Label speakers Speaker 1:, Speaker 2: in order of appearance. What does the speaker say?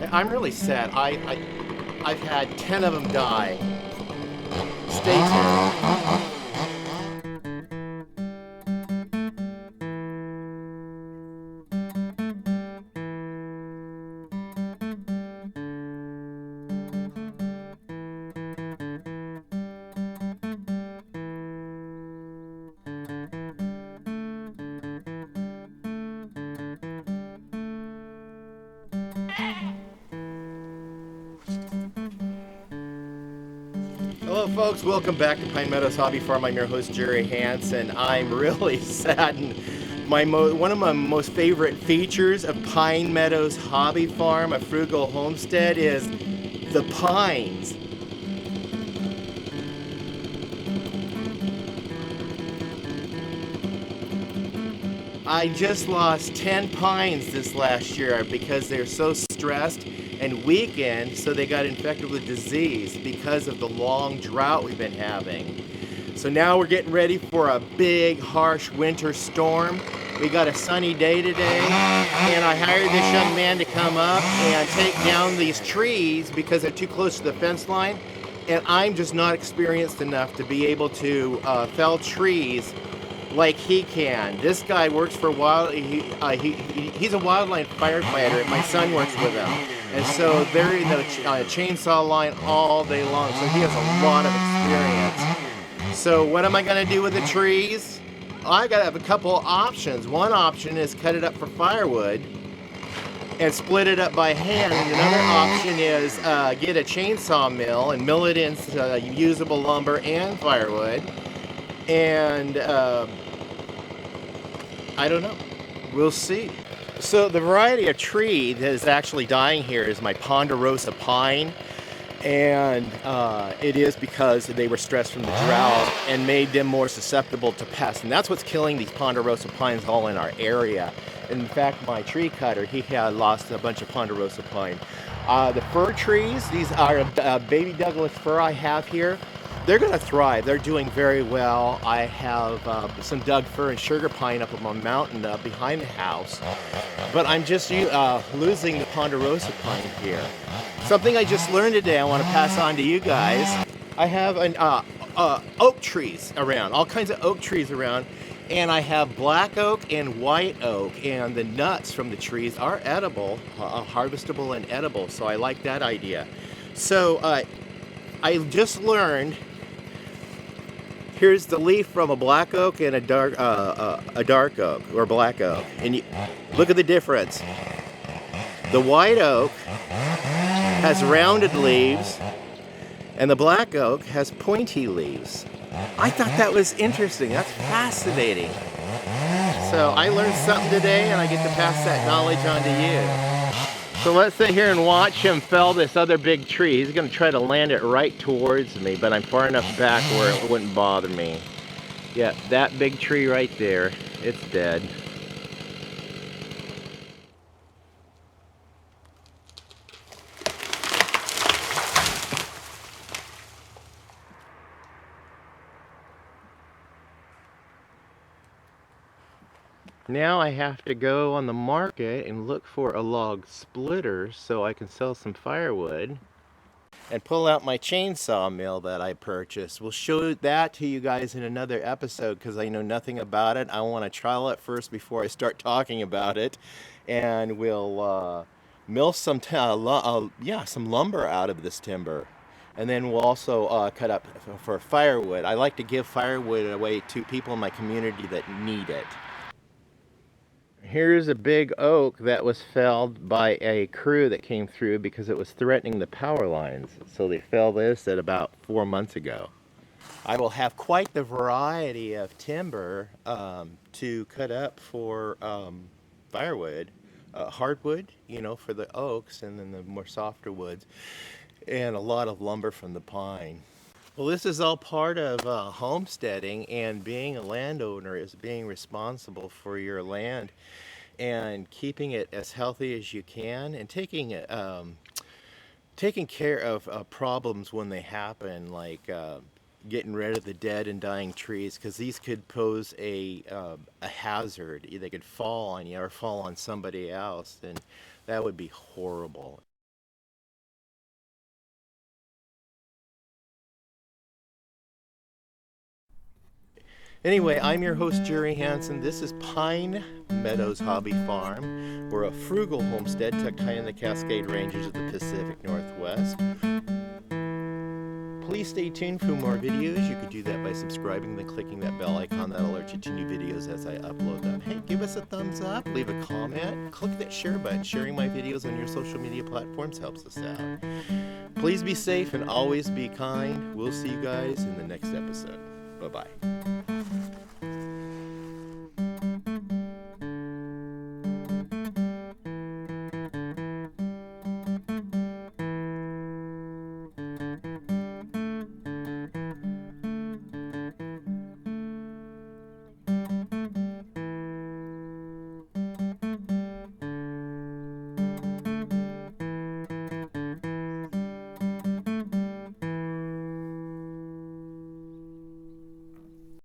Speaker 1: I'm really sad. I've had 10 of them die. Stay tuned. Hello folks, welcome back to Pine Meadows Hobby Farm. I'm your host Jerry Hanson. I'm really saddened. One of my most favorite features of Pine Meadows Hobby Farm, a frugal homestead, is the pines. I just lost 10 pines this last year because they're so stressed and weakened, so they got infected with disease because of the long drought we've been having. So now we're getting ready for a big, harsh winter storm. We got a sunny day today, and I hired this young man to come up and take down these trees because they're too close to the fence line, and I'm just not experienced enough to be able to fell trees like he can. This guy works for he's a wildlife firefighter, and my son works with him. And so they're in the chainsaw line all day long, so he has a lot of experience. So what am I gonna do with the trees? I gotta have a couple options. One option is cut it up for firewood and split it up by hand. And another option is get a chainsaw mill and mill it into usable lumber and firewood. And I don't know. We'll see. So the variety of tree that is actually dying here is my ponderosa pine. And it is because they were stressed from the drought and made them more susceptible to pests. And that's what's killing these ponderosa pines all in our area. In fact, my tree cutter, he had lost a bunch of ponderosa pine. The fir trees, these are baby Douglas fir I have here. They're going to thrive. They're doing very well. I have some Doug fir and sugar pine up on my mountain behind the house. But I'm just losing the ponderosa pine here. Something I just learned today I want to pass on to you guys. I have oak trees around, all kinds of oak trees around. And I have black oak and white oak. And the nuts from the trees are edible, harvestable and edible. So I like that idea. So I just learned, here's the leaf from a black oak and a dark oak or black oak, and look at the difference. The white oak has rounded leaves, and the black oak has pointy leaves. I thought that was interesting. That's fascinating. So I learned something today, and I get to pass that knowledge on to you. So let's sit here and watch him fell this other big tree. He's going to try to land it right towards me, but I'm far enough back where it wouldn't bother me. Yeah, that big tree right there, it's dead. Now I have to go on the market and look for a log splitter so I can sell some firewood and pull out my chainsaw mill that I purchased. We'll show that to you guys in another episode because I know nothing about it. I want to trial it first before I start talking about it, and we'll mill some some lumber out of this timber. And then we'll also cut up for firewood. I like to give firewood away to people in my community that need it. Here's a big oak that was felled by a crew that came through because it was threatening the power lines. So they felled this at about 4 months ago. I will have quite the variety of timber to cut up for firewood. Hardwood, for the oaks, and then the more softer woods, and a lot of lumber from the pine. Well, this is all part of homesteading, and being a landowner is being responsible for your land and keeping it as healthy as you can, and taking care of problems when they happen, like getting rid of the dead and dying trees, because these could pose a hazard. They could fall on you or fall on somebody else, and that would be horrible. Anyway, I'm your host, Jerry Hanson. This is Pine Meadows Hobby Farm. We're a frugal homestead tucked high in the Cascade Ranges of the Pacific Northwest. Please stay tuned for more videos. You could do that by subscribing and clicking that bell icon. That'll alert you to new videos as I upload them. Hey, give us a thumbs up, leave a comment, click that share button. Sharing my videos on your social media platforms helps us out. Please be safe and always be kind. We'll see you guys in the next episode. Bye-bye.